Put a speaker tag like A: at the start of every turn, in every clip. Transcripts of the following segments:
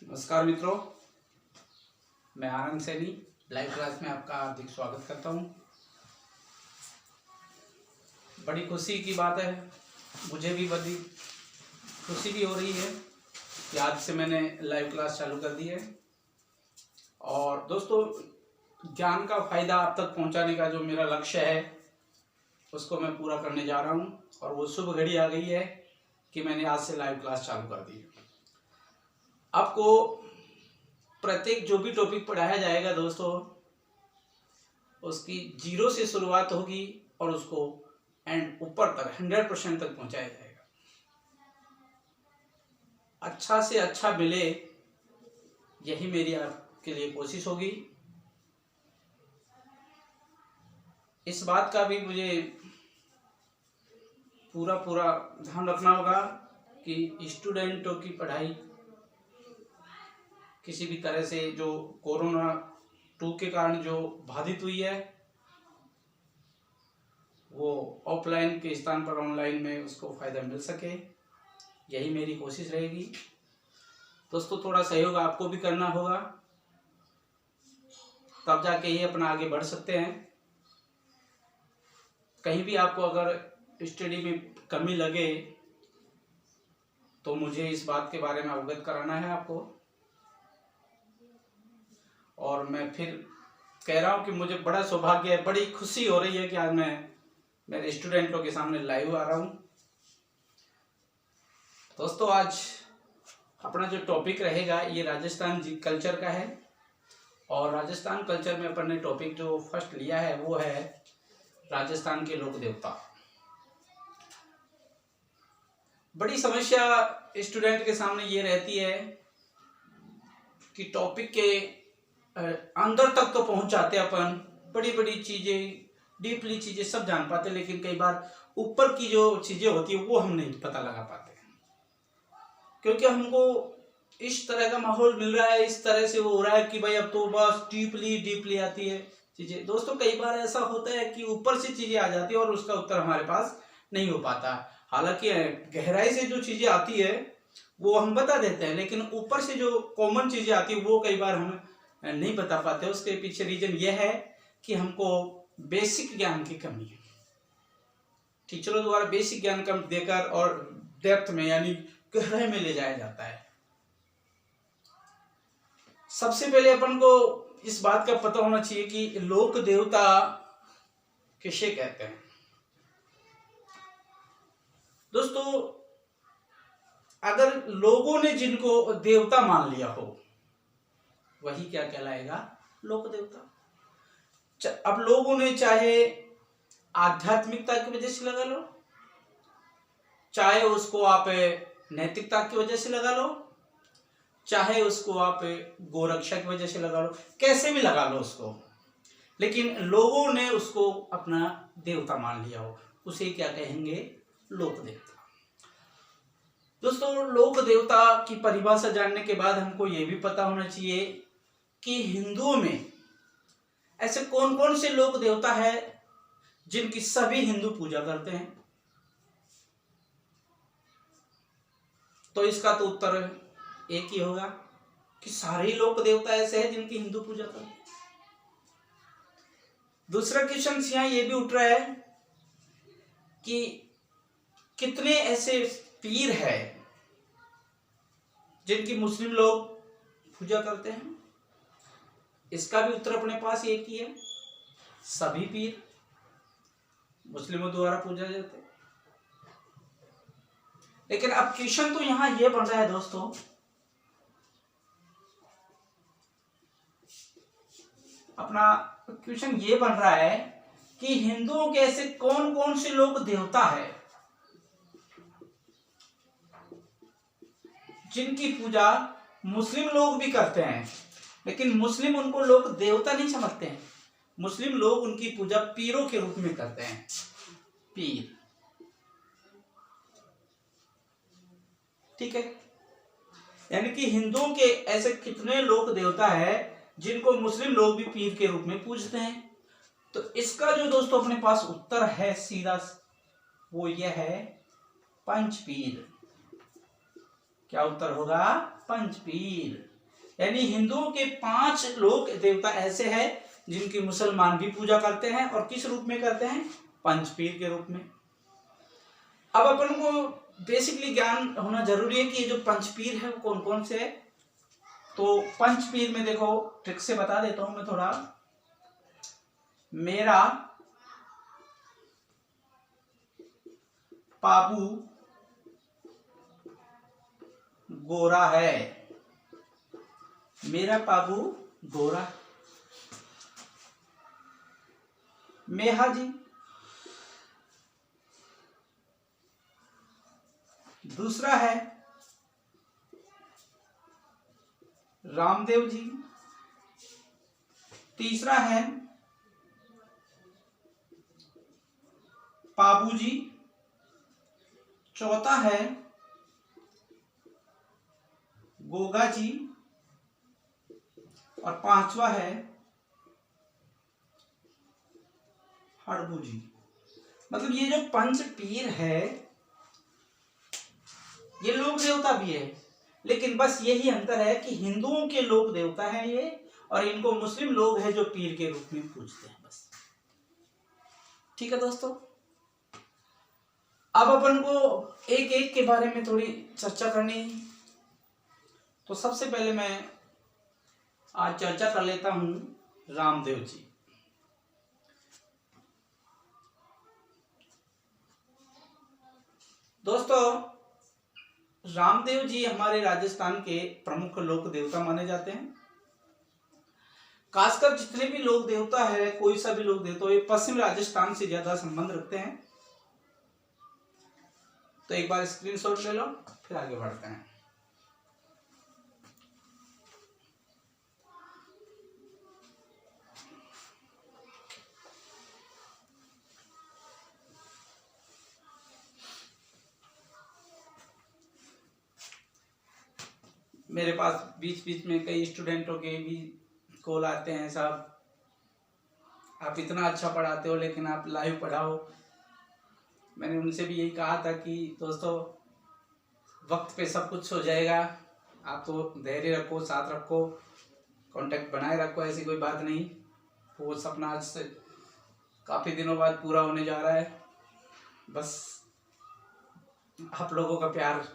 A: नमस्कार मित्रों, मैं आनंद सैनी लाइव क्लास में आपका हार्दिक स्वागत करता हूं। बड़ी खुशी की बात है, मुझे भी बड़ी खुशी भी हो रही है कि आज से मैंने लाइव क्लास चालू कर दी है। और दोस्तों, ज्ञान का फायदा आप तक पहुंचाने का जो मेरा लक्ष्य है उसको मैं पूरा करने जा रहा हूं और वो शुभ घड़ी आ गई है कि मैंने आज से लाइव क्लास चालू कर दी है। आपको प्रत्येक जो भी टॉपिक पढ़ाया जाएगा दोस्तों, उसकी 0 से शुरुआत होगी और उसको एंड ऊपर तक 100% तक पहुंचाया जाएगा। अच्छा से अच्छा मिले, यही मेरी आपके लिए कोशिश होगी। इस बात का भी मुझे पूरा ध्यान रखना होगा कि स्टूडेंटों की पढ़ाई किसी भी तरह से जो कोरोना 2 के कारण जो बाधित हुई है, वो ऑफलाइन के स्थान पर ऑनलाइन में उसको फायदा मिल सके, यही मेरी कोशिश रहेगी। दोस्तों, थोड़ा सहयोग आपको भी करना होगा, तब जाके ही अपना आगे बढ़ सकते हैं। कहीं भी आपको अगर स्टडी में कमी लगे तो मुझे इस बात के बारे में अवगत कराना है आपको। और मैं फिर कह रहा हूँ कि मुझे बड़ा सौभाग्य है, बड़ी खुशी हो रही है कि आज मैं मेरे स्टूडेंटों के सामने लाइव आ रहा हूँ। दोस्तों, आज अपना जो टॉपिक रहेगा ये राजस्थान कल्चर का है। और राजस्थान कल्चर में अपन ने टॉपिक जो फर्स्ट लिया है वो है राजस्थान के लोक देवता। बड़ी समस्या स्टूडेंट के सामने ये रहती है कि टॉपिक के अंदर तक तो पहुंच जाते अपन, बड़ी बड़ी चीजें, डीपली चीजें सब जान पाते, लेकिन कई बार ऊपर की जो चीजें होती है वो हम नहीं पता लगा पाते, क्योंकि हमको इस तरह का माहौल मिल रहा है, इस तरह से वो हो रहा है कि भाई अब तो बस डीपली आती है चीजें। दोस्तों, कई बार ऐसा होता है कि ऊपर से चीजें आ जाती है और उसका उत्तर हमारे पास नहीं हो पाता। हालांकि गहराई से जो चीजें आती है वो हम बता देते हैं, लेकिन ऊपर से जो कॉमन चीजें आती है वो कई बार हम नहीं बता पाते। उसके पीछे रीजन यह है कि हमको बेसिक ज्ञान की कमी है। टीचरों द्वारा बेसिक ज्ञान कम देकर और डेप्थ में यानी गहराई में ले जाया जाता है। सबसे पहले अपन को इस बात का पता होना चाहिए कि लोक देवता किसे कहते हैं। दोस्तों, अगर लोगों ने जिनको देवता मान लिया हो वही क्या कहलाएगा? लोक देवता। अब लोगों ने चाहे आध्यात्मिकता की वजह से लगा लो, चाहे उसको आप नैतिकता की वजह से लगा लो, चाहे उसको आप गोरक्षा की वजह से लगा लो, कैसे भी लगा लो उसको, लेकिन लोगों ने उसको अपना देवता मान लिया हो, उसे क्या कहेंगे? लोक देवता। दोस्तों, लोक देवता की परिभाषा जानने के बाद हमको यह भी पता होना चाहिए कि हिंदुओं में ऐसे कौन कौन से लोक देवता है जिनकी सभी हिंदू पूजा करते हैं। तो इसका तो उत्तर एक ही होगा कि सारे लोक देवता ऐसे हैं जिनकी हिंदू पूजा करते हैं। दूसरा क्वेश्चन यहां ये भी उठ रहा है कि कितने ऐसे पीर हैं जिनकी मुस्लिम लोग पूजा करते हैं। इसका भी उत्तर अपने पास एक ही है, सभी पीर मुस्लिमों द्वारा पूजा जाते हैं। लेकिन अब क्वेश्चन तो यहां यह बन रहा है दोस्तों, अपना क्वेश्चन ये बन रहा है कि हिंदुओं के ऐसे कौन कौन से लोक देवता है जिनकी पूजा मुस्लिम लोग भी करते हैं, लेकिन मुस्लिम उनको लोक देवता नहीं समझते हैं। मुस्लिम लोग उनकी पूजा पीरों के रूप में करते हैं। पीर, ठीक है। यानी कि हिंदुओं के ऐसे कितने लोक देवता है जिनको मुस्लिम लोग भी पीर के रूप में पूजते हैं। तो इसका जो दोस्तों अपने पास उत्तर है सीधा, वो यह है पंचपीर। क्या उत्तर होगा? पंचपीर। यानी हिंदुओं के 5 लोक देवता ऐसे हैं जिनकी मुसलमान भी पूजा करते हैं, और किस रूप में करते हैं? पंचपीर के रूप में। अब अपन को बेसिकली ज्ञान होना जरूरी है कि ये जो पंचपीर है वो कौन कौन से है। तो पंचपीर में देखो, ट्रिक से बता देता हूं मैं थोड़ा। मेरा पाबू गोरा है, मेरा पाबू गोरा। मेहा जी, दूसरा है रामदेव जी, तीसरा है पाबू जी, चौथा है गोगा जी, और पांचवा है हड़बू जी। मतलब ये जो पंच पीर है ये लोक देवता भी है, लेकिन बस यही अंतर है कि हिंदुओं के लोक देवता है ये, और इनको मुस्लिम लोग हैं जो पीर के रूप में पूजते हैं, बस। ठीक है दोस्तों, अब अपन को एक एक के बारे में थोड़ी चर्चा करनी है। तो सबसे पहले मैं आज चर्चा कर लेता हूं रामदेव जी। दोस्तों, रामदेव जी हमारे राजस्थान के प्रमुख लोक देवता माने जाते हैं। खासकर जितने भी लोक देवता है, कोई सा भी लोक देवता, ये पश्चिम राजस्थान से ज्यादा संबंध रखते हैं। तो एक बार स्क्रीनशॉट ले लो, फिर आगे बढ़ते हैं। मेरे पास बीच बीच में कई स्टूडेंटों के भी कॉल आते हैं, साहब आप इतना अच्छा पढ़ाते हो लेकिन आप लाइव पढ़ाओ। मैंने उनसे भी यही कहा था कि दोस्तों वक्त पे सब कुछ हो जाएगा, आप तो धैर्य रखो, साथ रखो, कांटेक्ट बनाए रखो, ऐसी कोई बात नहीं। वो सपना आज से काफ़ी दिनों बाद पूरा होने जा रहा है। बस आप लोगों का प्यार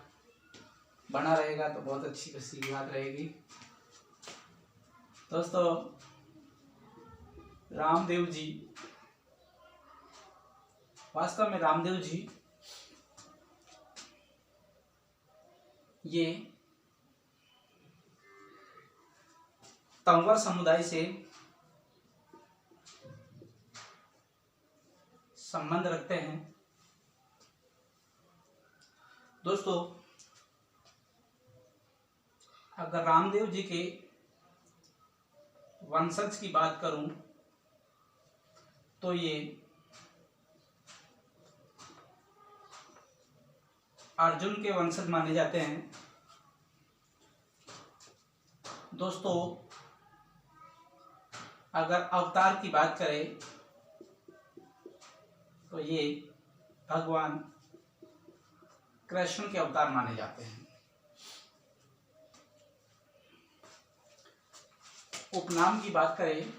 A: बना रहेगा तो बहुत अच्छी खुशी बात रहेगी। दोस्तों, रामदेव जी, वास्तव में रामदेव जी ये तंवर समुदाय से संबंध रखते हैं। दोस्तों, अगर रामदेव जी के वंशज की बात करूं तो ये अर्जुन के वंशज माने जाते हैं। दोस्तों, अगर अवतार की बात करें तो ये भगवान कृष्ण के अवतार माने जाते हैं। उपनाम की बात करें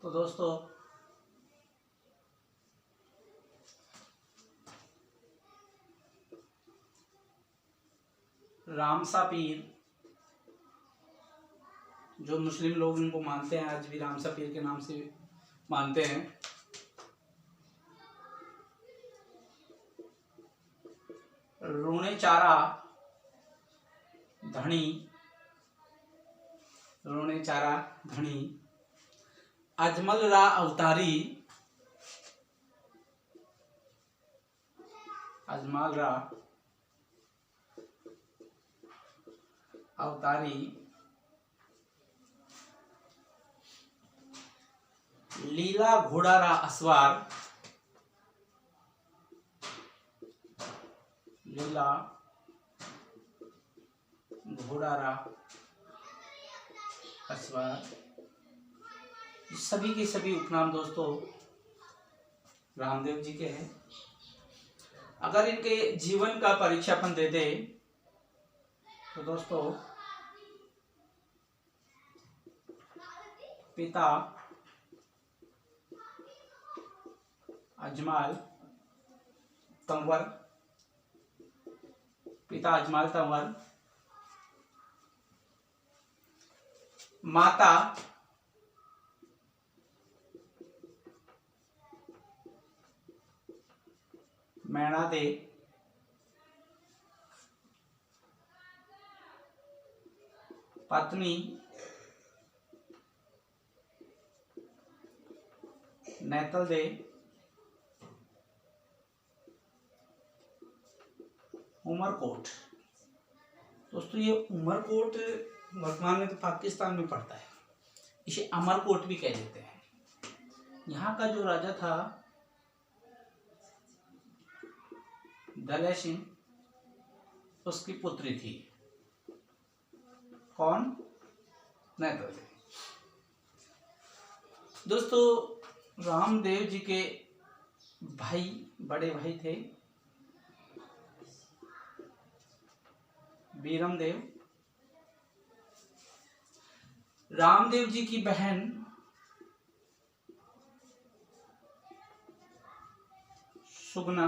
A: तो दोस्तों रामसा पीर, जो मुस्लिम लोग इनको मानते हैं, आज भी रामसा पीर के नाम से मानते हैं। रोने चारा धनी, रोने चारा धनी, अजमल रा अवतारी, अजमल रा अवतारी, लीला घोड़ारा असवार, लीला घोड़ारा असवार, सभी के सभी उपनाम दोस्तों रामदेव जी के हैं। अगर इनके जीवन का परीक्षा अपन दे दे तो दोस्तों पिता अजमल तंवर, पिता अजमल तंवर, माता मैणा दे, पत्नी नैतल दे, उमरकोट। दोस्तों ये उमरकोट वर्तमान में तो पाकिस्तान में पड़ता है, इसे अमरकोट भी कह देते हैं। यहाँ का जो राजा था दल्या सिंह, उसकी पुत्री थी कौन? नैतल दे। दोस्तों रामदेव जी के भाई, बड़े भाई थे बीरमदेव। रामदेव जी की बहन सुगना,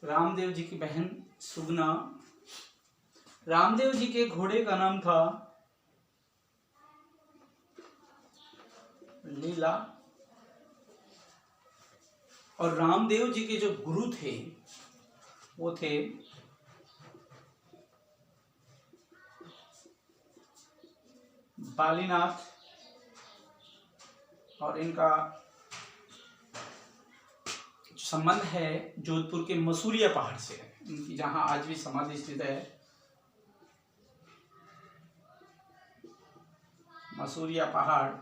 A: रामदेव जी की बहन सुगना। रामदेव जी के घोड़े का नाम था लीला। और रामदेव जी के जो गुरु थे वो थे बालीनाथ, और इनका संबंध है जोधपुर के मसूरिया पहाड़ से, इनकी जहां आज भी समाधि स्थित है मसूरिया पहाड़।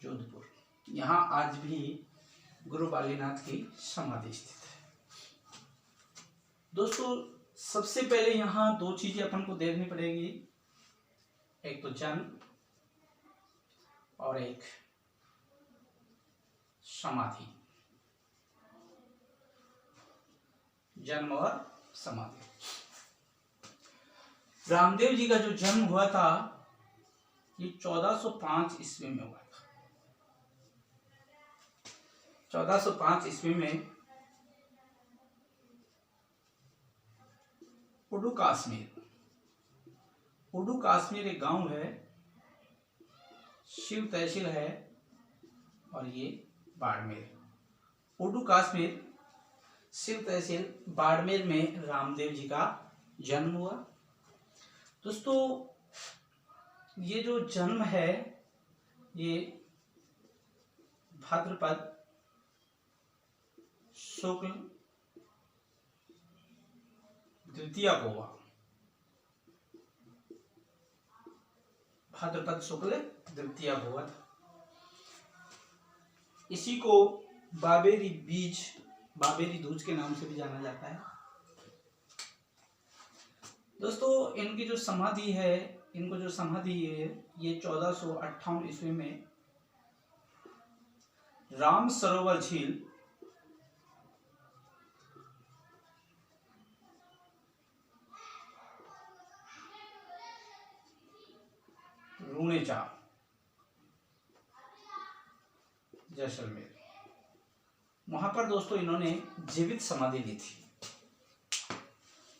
A: जोधपुर, यहाँ आज भी गुरु बालीनाथ की समाधि स्थित है। दोस्तों सबसे पहले यहाँ दो चीजें अपन को देखनी पड़ेगी, एक तो जन्म और एक समाधि। जन्म और समाधि। रामदेव जी का जो जन्म हुआ था ये 1405 ईस्वी में हुआ था। 1405 ईस्वी में उडू कश्मीर, उडू कश्मीर एक गांव है, शिव तहसील है, और ये बाड़मेर। उडू कश्मीर, शिव तहसील, बाड़मेर में रामदेव जी का जन्म हुआ। दोस्तों ये जो जन्म है ये भाद्रपद शुक्ल द्वितीया को हुआ। भाद्रपद शुक्ल द्वितीया को हुआ था। इसी को बाबेरी बीज, बाबेरी दूज के नाम से भी जाना जाता है। दोस्तों इनकी जो समाधि है, इनको जो समाधि है ये 1458 ईस्वी में राम सरोवर झील रूणेचा जैसलमेर, वहां पर दोस्तों इन्होंने जीवित समाधि ली थी।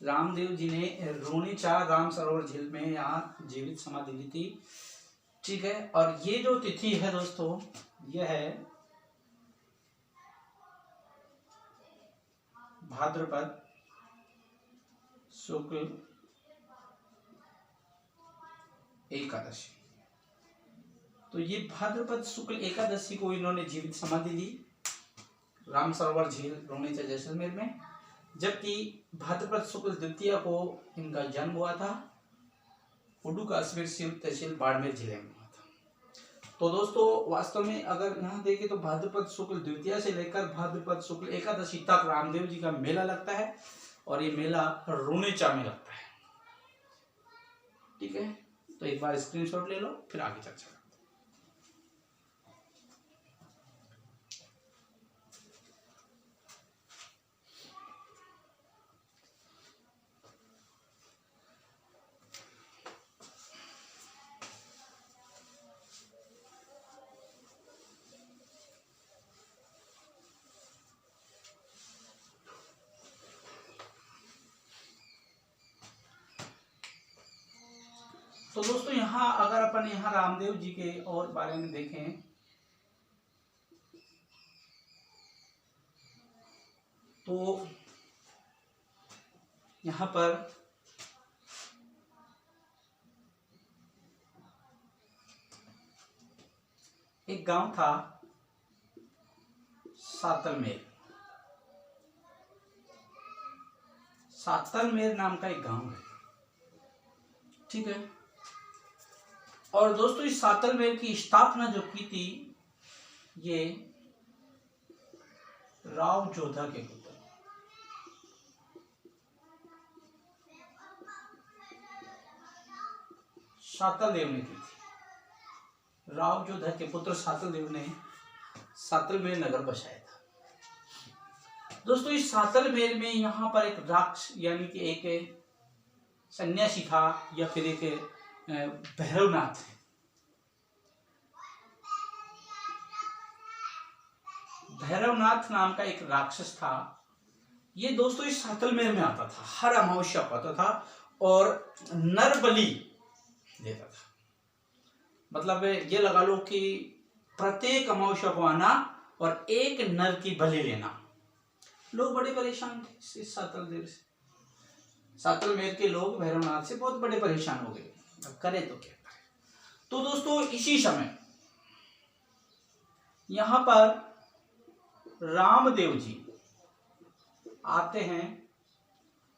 A: रामदेव जी ने रूणेचा राम सरोवर झील में यहाँ जीवित समाधि ली थी। ठीक है, और ये जो तिथि है दोस्तों यह है भाद्रपद शुक्ल एकादशी। तो ये भाद्रपद शुक्ल एकादशी को इन्होंने जीवित समाधि ली राम सरोवर झील रूणेचा जैसलमेर में, जबकि भाद्रपद शुक्ल द्वितीया को इनका जन्म हुआ था उडू कश्मीर शिव तहसील बाड़मेर जिले में हुआ था। तो दोस्तों वास्तव में अगर यहाँ देखें तो भाद्रपद शुक्ल द्वितीया से लेकर भाद्रपद शुक्ल एकादशी तक रामदेव जी का मेला लगता है, और ये मेला रूणेचा में लगता है। ठीक है, तो एक बार स्क्रीनशॉट ले लो, फिर आगे चर्चा करते हैं। तो दोस्तों यहाँ अगर अपन यहाँ रामदेव जी के और बारे में देखें तो यहाँ पर एक गांव था सातलमेर। सातलमेर नाम का एक गांव है, ठीक है। और दोस्तों इस सातलमेर की स्थापना जो की थी ये राव जोधा के पुत्र सातलदेव ने की थी। राव जोधा के पुत्र सातलदेव ने सातलमेर नगर बसाया था। दोस्तों इस सातलमेर में यहाँ पर एक राक्ष यानी कि एक सन्यासी था या फिर एक भैरवनाथ है। भैरवनाथ नाम का एक राक्षस था। ये दोस्तों इस सातलमेर में आता था, हर अमावस्या को आता था और नर बलि देता था। मतलब ये लगा लो कि प्रत्येक अमावस्या को आना और एक नर की बलि लेना। लोग बड़े परेशान थे इस सातलमेर से। सातलमेर के लोग भैरवनाथ से बहुत बड़े परेशान हो गए, अब करे तो क्या करे। तो दोस्तों इसी समय यहां पर रामदेव जी आते हैं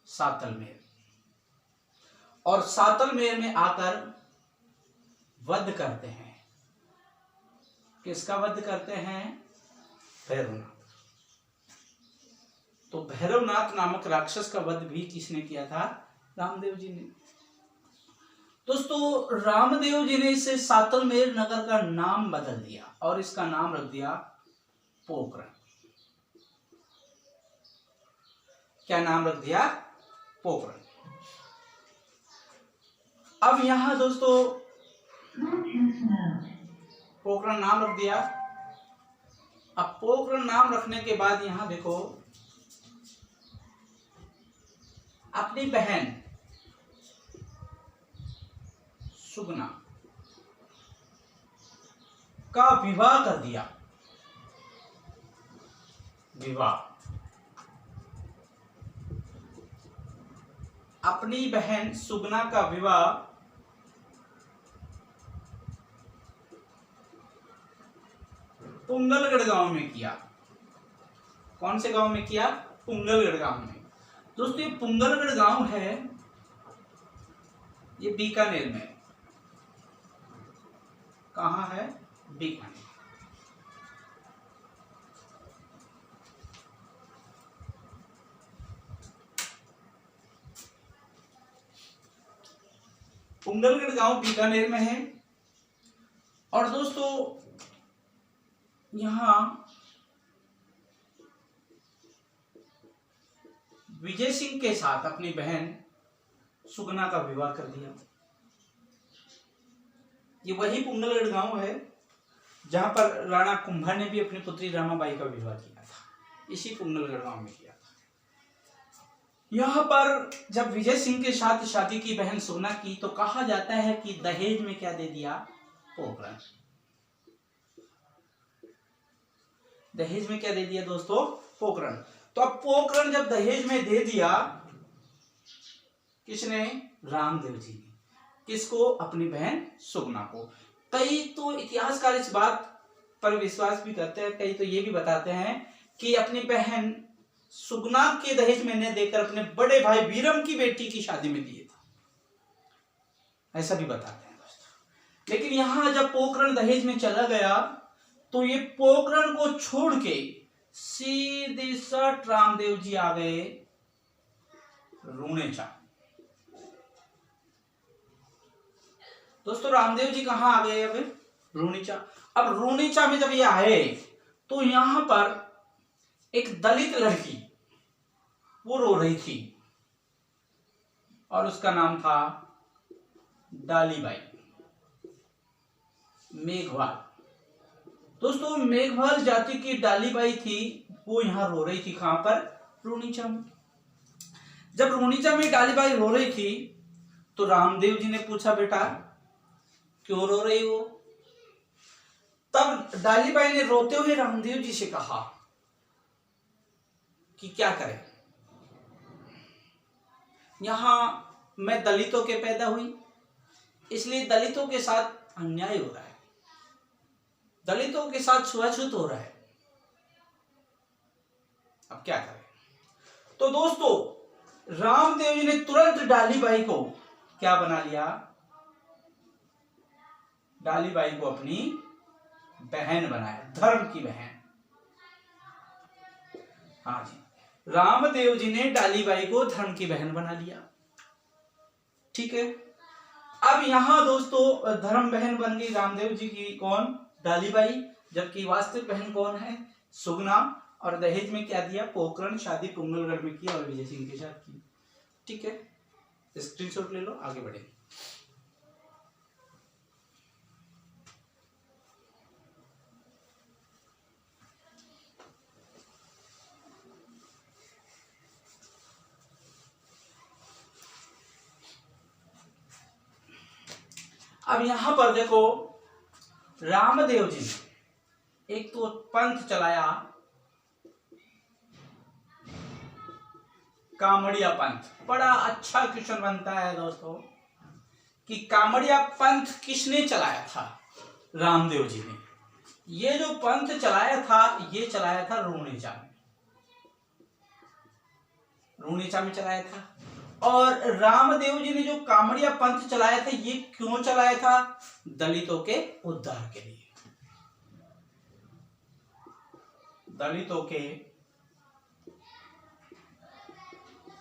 A: सातलमेर और सातलमेर में आकर वध करते हैं। किसका वध करते हैं? भैरवनाथ। तो भैरवनाथ नामक राक्षस का वध भी किसने किया था? रामदेव जी ने। दोस्तों रामदेव जी ने इसे सातलमेर नगर का नाम बदल दिया और इसका नाम रख दिया पोखरण। क्या नाम रख दिया? पोखरण। अब यहां दोस्तों पोखरण नाम रख दिया। अब पोखरण नाम रखने के बाद यहां देखो अपनी बहन सुगना का विवाह कर दिया। विवाह अपनी बहन सुगना का विवाह पुंगलगढ़ गांव में किया। कौन से गांव में किया? पुंगलगढ़ गांव में। दोस्तों ये पुंगलगढ़ गांव है, ये बीकानेर में। कहां है? बीकानेर। पुंगलगढ़ गांव बीकानेर में है। और दोस्तों यहां विजय सिंह के साथ अपनी बहन सुगना का विवाह कर दिया। ये वही पुंगलगढ़ गांव है जहां पर राणा कुंभा ने भी अपनी पुत्री रामाबाई का विवाह किया था। इसी पुंगलगढ़ गांव में किया था। यहां पर जब विजय सिंह के साथ शादी की बहन सुगना की तो कहा जाता है कि दहेज में क्या दे दिया? पोखरण। दहेज में क्या दे दिया दोस्तों? पोखरण। तो अब पोखरण जब दहेज में दे दिया, किसने? रामदेव जी ने। किसको? अपनी बहन सुगना को। कई तो इतिहासकार इस बात पर विश्वास भी करते हैं, कई तो ये भी बताते हैं कि अपनी बहन सुगना के दहेज में न देकर अपने बड़े भाई वीरम की बेटी की शादी में दिए था, ऐसा भी बताते हैं दोस्तों। लेकिन यहां जब पोखरण दहेज में चला गया तो ये पोखरण को छोड़ के सीधे सट रामदेव जी आ गए रूणेचा। दोस्तों रामदेव जी कहां आ गए? अब रूणेचा। अब रूणेचा में जब ये आए तो यहां पर एक दलित लड़की वो रो रही थी और उसका नाम था डालीबाई मेघवाल। दोस्तों मेघवाल जाति की डालीबाई थी, वो यहां रो रही थी। कहां पर? रूणेचा में। जब रूणेचा में डालीबाई रो रही थी तो रामदेव जी ने पूछा, बेटा क्यों रो रही हो? तब डालीबाई ने रोते हुए रामदेव जी से कहा कि क्या करें, यहां मैं दलितों के पैदा हुई, इसलिए दलितों के साथ अन्याय हो रहा है, दलितों के साथ छुआछूत हो रहा है, अब क्या करें? तो दोस्तों, रामदेव जी ने तुरंत डालीबाई को क्या बना लिया? डालीबाई को अपनी बहन बनाया, धर्म की बहन। हाँ जी, रामदेव जी ने डालीबाई को धर्म की बहन बना लिया। ठीक है, अब यहां दोस्तों धर्म बहन बन गई रामदेव जी की कौन? डालीबाई, जबकि वास्तविक बहन कौन है? सुगना। और दहेज में क्या दिया? पोकरण। शादी कुंभलगढ़ में किया और विजय सिंह के साथ की। ठीक है, स्क्रीनशॉट ले लो, आगे बढ़े। अब यहां पर देखो, रामदेव जी ने एक तो पंथ चलाया, कामड़िया पंथ। बड़ा अच्छा क्वेश्चन बनता है दोस्तों कि कामड़िया पंथ किसने चलाया था? रामदेव जी ने। ये जो पंथ चलाया था, ये चलाया था रूणेचा में, रूणेचा में चलाया था। और रामदेव जी ने जो कामड़िया पंथ चलाया था, ये क्यों चलाया था? दलितों के उद्धार के लिए, दलितों के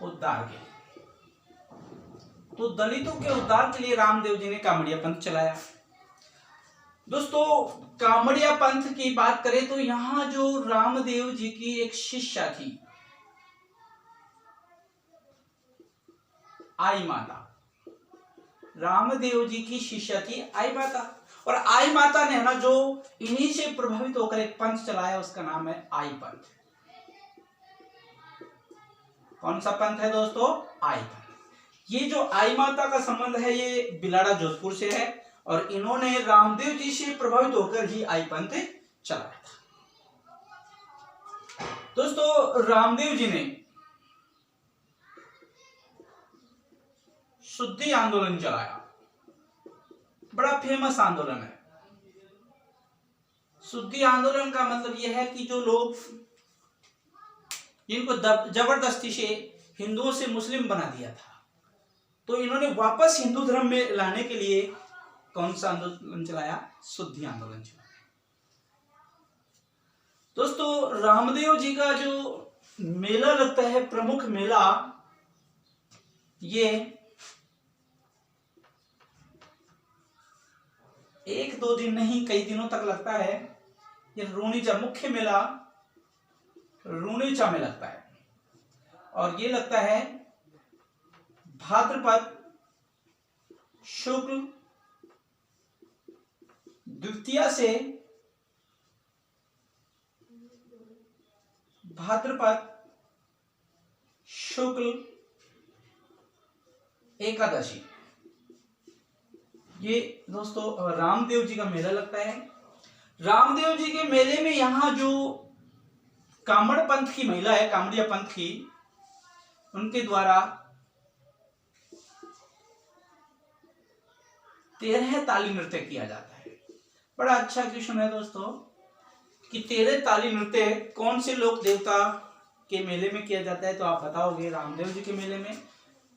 A: उद्धार के लिए। तो दलितों के उद्धार के लिए रामदेव जी ने कामड़िया पंथ चलाया। दोस्तों, कामड़िया पंथ की बात करें तो यहां जो रामदेव जी की एक शिष्या थी, आई माता। रामदेव जी की शिष्या थी आई माता, और आई माता ने ना जो इन्हीं से प्रभावित होकर एक पंथ चलाया, उसका नाम है आई पंथ। कौन सा पंथ है दोस्तों? आई पंथ। ये जो आई माता का संबंध है, ये बिलाड़ा जोधपुर से है, और इन्होंने रामदेव जी से प्रभावित होकर ही आई पंथ चलाया था। दोस्तों, रामदेव जी ने शुद्धि आंदोलन चलाया, बड़ा फेमस आंदोलन है। शुद्धि आंदोलन का मतलब यह है कि जो लोग जिनको जबरदस्ती से हिंदुओं से मुस्लिम बना दिया था, तो इन्होंने वापस हिंदू धर्म में लाने के लिए कौन सा आंदोलन चलाया? शुद्धि आंदोलन चलाया। दोस्तों, रामदेव जी का जो मेला लगता है, प्रमुख मेला, ये 1-2 दिन नहीं, कई दिनों तक लगता है। ये रूणीचा, मुख्य मेला रूणीचा में लगता है, और ये लगता है भाद्रपद शुक्ल द्वितीया से भाद्रपद शुक्ल एकादशी। ये दोस्तों रामदेव जी का मेला लगता है। रामदेव जी के मेले में यहाँ जो कामड़ पंथ की महिला है, कामड़िया पंथ की, उनके द्वारा 13 ताली नृत्य किया जाता है। बड़ा अच्छा क्वेश्चन है दोस्तों कि 13 ताली नृत्य कौन से लोक देवता के मेले में किया जाता है? तो आप बताओगे रामदेव जी के मेले में।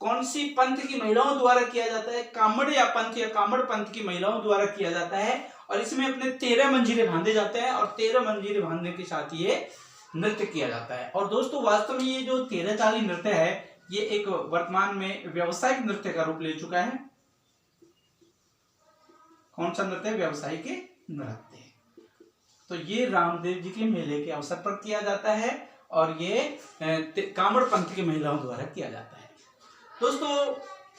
A: कौन सी पंथ की महिलाओं द्वारा किया जाता है? कामड़िया पंथ या कामड़ पंथ की महिलाओं द्वारा किया जाता है, और इसमें अपने 13 मंजीरे बांधे जाते हैं, और 13 मंजीरे बांधने के साथ ये नृत्य किया जाता है। और दोस्तों, वास्तव में ये जो 13 ताली नृत्य है, ये एक वर्तमान में व्यावसायिक नृत्य का रूप ले चुका है। कौन सा नृत्य? व्यावसायिक नृत्य। तो ये रामदेव जी के मेले के अवसर पर किया जाता है, और ये कामड़ पंथ की महिलाओं द्वारा किया जाता है। दोस्तों,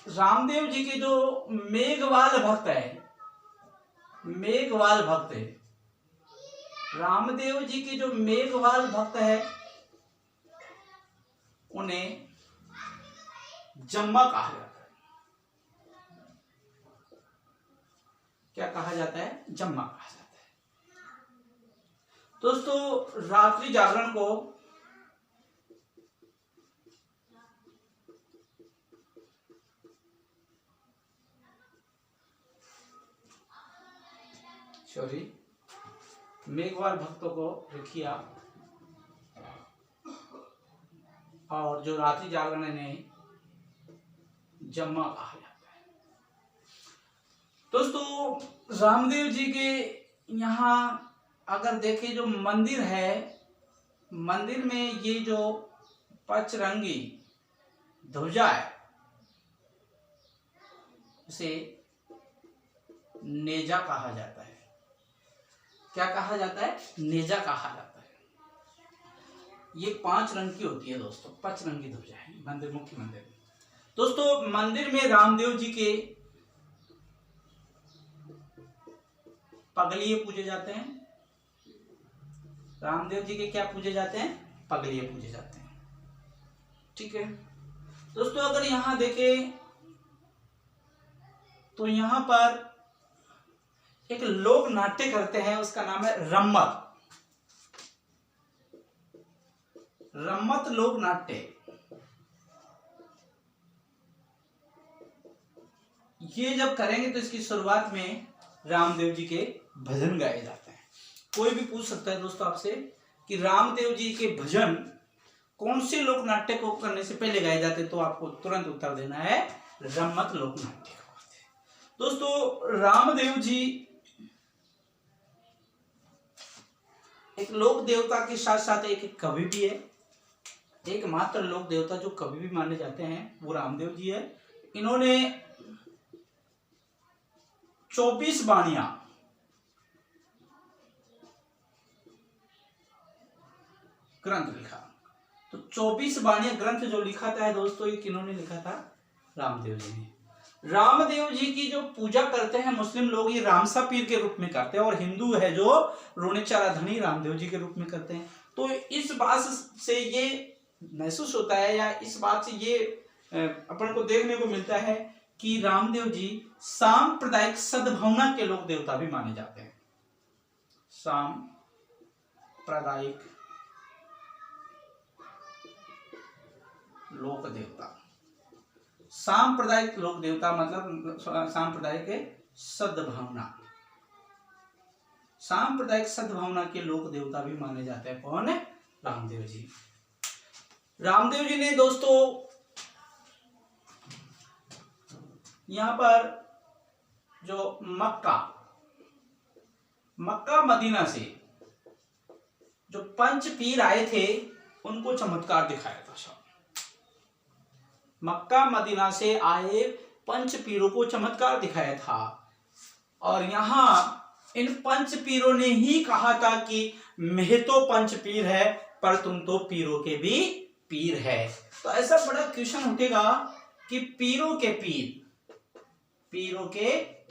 A: रामदेव जी के जो मेघवाल भक्त है, मेघवाल भक्त है, रामदेव जी के जो मेघवाल भक्त है, उन्हें जम्मा कहा जाता है। क्या कहा जाता है? जम्मा कहा जाता है। दोस्तों रात्रि जागरण को मेघवाल भक्तों को लिखिए आप, और जो रात्रि जागरण ने जम्मा कहा जाता है। दोस्तों रामदेव जी के यहाँ अगर देखें जो मंदिर है, मंदिर में ये जो पचरंगी ध्वजा है उसे नेजा कहा जाता है। क्या कहा जाता है? नेजा कहा जाता है। ये 5 रंग की होती है दोस्तों, पचरंगी ध्वजा है मंदिर, मुख्य मंदिर में। दोस्तों मंदिर में रामदेव जी के पगलिये पूजे जाते हैं। रामदेव जी के क्या पूजे जाते हैं? पगलिये पूजे जाते हैं। ठीक है दोस्तों, अगर यहां देखें तो यहां पर एक लोक नाट्य करते हैं, उसका नाम है रम्मत। रम्मत लोक नाट्य। ये जब करेंगे तो इसकी शुरुआत में रामदेव जी के भजन गाए जाते हैं। कोई भी पूछ सकता है दोस्तों आपसे कि रामदेव जी के भजन कौन से लोक नाट्य को करने से पहले गाए जाते, तो आपको तुरंत उत्तर देना है रम्मत लोक नाट्य को। दोस्तों रामदेव जी एक लोक देवता के साथ साथ एक कवि भी है। एकमात्र लोक देवता जो कवि भी माने जाते हैं वो रामदेव जी है। इन्होंने 24 वाणियां ग्रंथ लिखा। तो 24 वाणियां ग्रंथ जो लिखा था है दोस्तों, ये किन्होंने लिखा था? रामदेव जी ने। रामदेव जी की जो पूजा करते हैं मुस्लिम लोग, ये रामसा पीर के रूप में करते हैं, और हिंदू है जो रोणेचाराधनी रामदेव जी के रूप में करते हैं। तो इस बात से ये महसूस होता है, या इस बात से ये अपन को देखने को मिलता है कि रामदेव जी सांप्रदायिक सद्भावना के लोक देवता भी माने जाते हैं। सांप्रदायिक लोक देवता। सांप्रदायिक लोक देवता मतलब सांप्रदायिक सद्भावना, सांप्रदायिक सद्भावना के लोक देवता भी माने जाते हैं। कौन है? रामदेव जी। रामदेव जी ने दोस्तों यहां पर जो मक्का मदीना से जो पंच पीर आए थे उनको चमत्कार दिखाया था। मक्का मदीना से आए पंच पीरों को चमत्कार दिखाया था, और यहां इन पंच पीरों ने ही कहा था कि मैं तो पंच पीर है पर तुम तो पीरों के भी पीर है। तो ऐसा बड़ा क्वेश्चन उठेगा कि पीरों के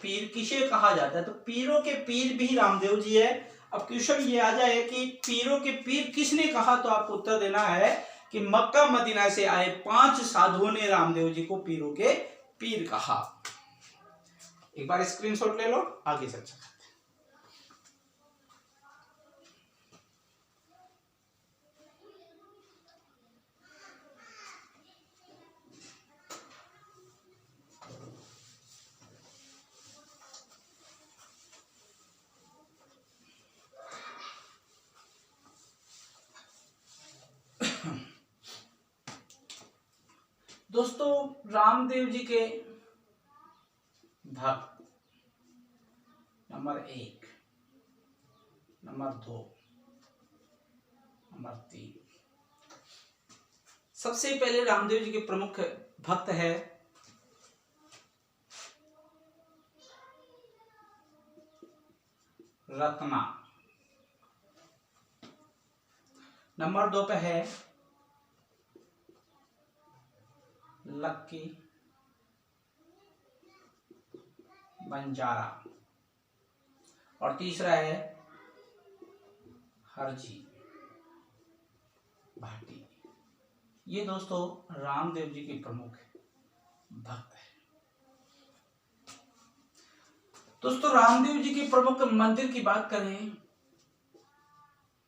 A: पीर किसे कहा जाता है? तो पीरों के पीर भी रामदेव जी है। अब क्वेश्चन ये आ जाए कि पीरों के पीर किसने कहा, तो आपको उत्तर देना है कि मक्का मदीना से आए 5 साधुओं ने रामदेव जी को पीरों के पीर कहा। एक बार स्क्रीनशॉट ले लो, आगे चर्चा करते हैं। दोस्तों रामदेव जी के भक्त नंबर 1, नंबर 2, नंबर 3। सबसे पहले रामदेव जी के प्रमुख भक्त है रत्ना। नंबर 2 पे है लक्की बंजारा, और तीसरा है हरजी भाटी। ये दोस्तों रामदेव जी के प्रमुख भक्त है। दोस्तों रामदेव जी के प्रमुख मंदिर की बात करें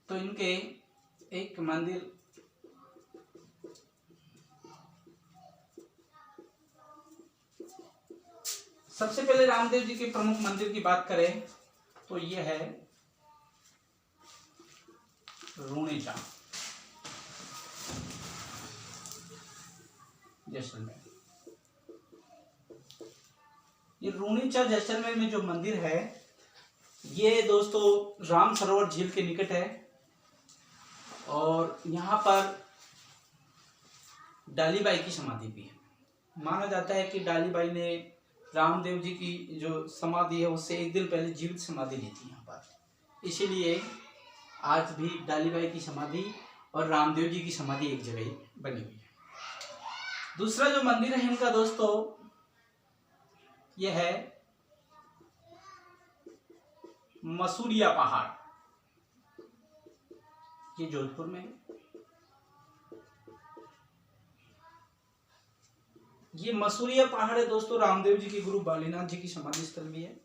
A: तो इनके एक मंदिर सबसे पहले रामदेव जी के प्रमुख मंदिर की बात करें तो यह है रूणेचा जैसलमेर। ये रूणेचा जैसलमेर में जो मंदिर है ये दोस्तों राम सरोवर झील के निकट है और यहाँ पर डालीबाई की समाधि भी है। माना जाता है कि डालीबाई ने रामदेव जी की जो समाधि है उससे एक दिन पहले जीवित समाधि ली थी यहाँ पर, इसीलिए आज भी डालीबाई की समाधि और रामदेव जी की समाधि एक जगह बनी हुई है। दूसरा जो मंदिर है इनका दोस्तों यह है मसूरिया पहाड़, ये जोधपुर में है। ये मसूरिया पहाड़ है दोस्तों, रामदेव जी के गुरु बालीनाथ जी की समाधि स्थल भी है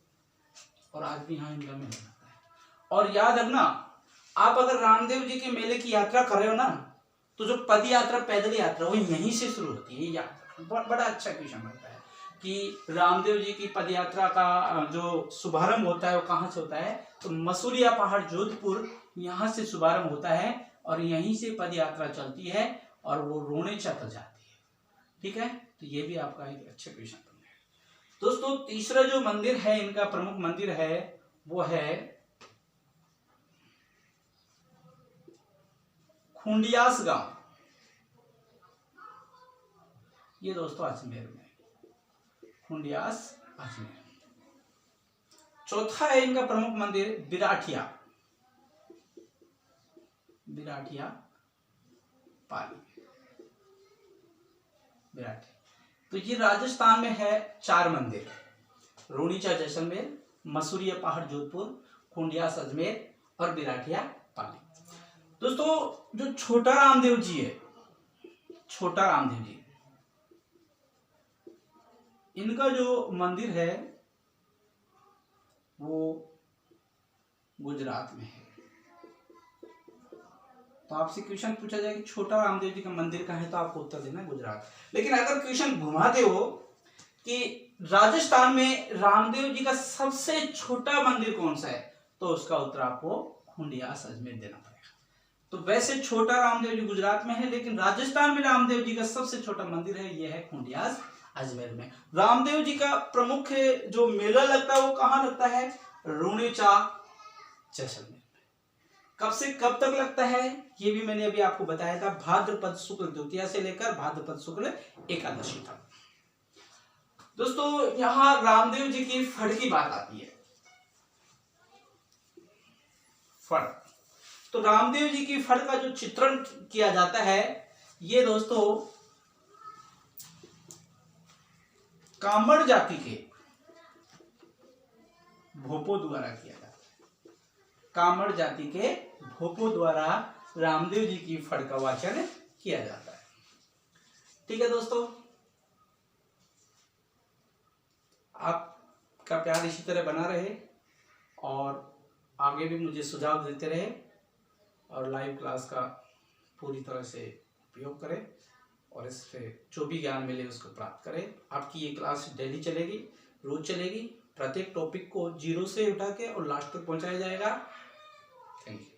A: और आज भी यहाँ इनका मेला लगता है। और याद रखना, आप अगर रामदेव जी के मेले की यात्रा कर रहे हो ना तो जो पद यात्रा पैदल यात्रा वो यहीं से शुरू होती है। याद रखना, बड़ा अच्छा क्वेश्चन बनता है कि रामदेव जी की पद यात्रा का जो शुभारंभ होता है वो कहाँ से होता है, तो मसूरिया पहाड़ जोधपुर, यहाँ से शुभारंभ होता है और यहीं से पद यात्रा चलती है और वो रूणेचा तक जाती है। ठीक है, तो ये भी आपका एक अच्छा क्वेश्चन बन गया। दोस्तों तीसरा जो मंदिर है इनका प्रमुख मंदिर है वो है खुंडियास गांव, ये दोस्तों अजमेर में, खुंडियास अजमेर। चौथा है इनका प्रमुख मंदिर बिराठिया, बिराठिया पाली, बिराठी। तो ये राजस्थान में है 4 मंदिर, रूणेचा जैसलमेर, मसूरिया पहाड़ जोधपुर, खुंडियास अजमेर और बिराठिया पाली। दोस्तों जो छोटा रामदेव जी है, छोटा रामदेव जी, इनका जो मंदिर है वो गुजरात में है। तो आपसे क्वेश्चन पूछा जाए कि छोटा रामदेव जी का मंदिर कहाँ है तो आपको उत्तर देना है गुजरात। लेकिन अगर क्वेश्चन घुमाते हो कि राजस्थान में रामदेव जी का सबसे छोटा मंदिर कौन सा है तो उसका उत्तर आपको खुंडियास अजमेर देना पड़ेगा। तो वैसे छोटा रामदेव जी गुजरात में है, लेकिन राजस्थान में रामदेव जी का सबसे छोटा मंदिर है, यह है खुंडियास अजमेर में। रामदेव जी का प्रमुख जो मेला लगता है वो कहाँ लगता है, रूणेचा जैसलमेर में। कब से कब तक लगता है ये भी मैंने अभी आपको बताया था, भाद्रपद शुक्ल द्वितीया से लेकर भाद्रपद शुक्ल एकादशी तक। दोस्तों यहां रामदेव जी की फड़ की बात आती है, फड़। तो रामदेव जी की फड़ का जो चित्रण किया जाता है ये दोस्तों कामड़ जाति के भोपो द्वारा किया जाता है। कामड़ जाति के भोपो द्वारा रामदेव जी की फड़ का वाचन किया जाता है। ठीक है दोस्तों, आपका प्यार इसी तरह बना रहे और आगे भी मुझे सुझाव देते रहे और लाइव क्लास का पूरी तरह से उपयोग करें और इससे जो भी ज्ञान मिले उसको प्राप्त करें। आपकी ये क्लास डेली चलेगी, रोज चलेगी। प्रत्येक टॉपिक को 0 से उठा के और लास्ट तक पहुंचाया जाएगा। Thank you.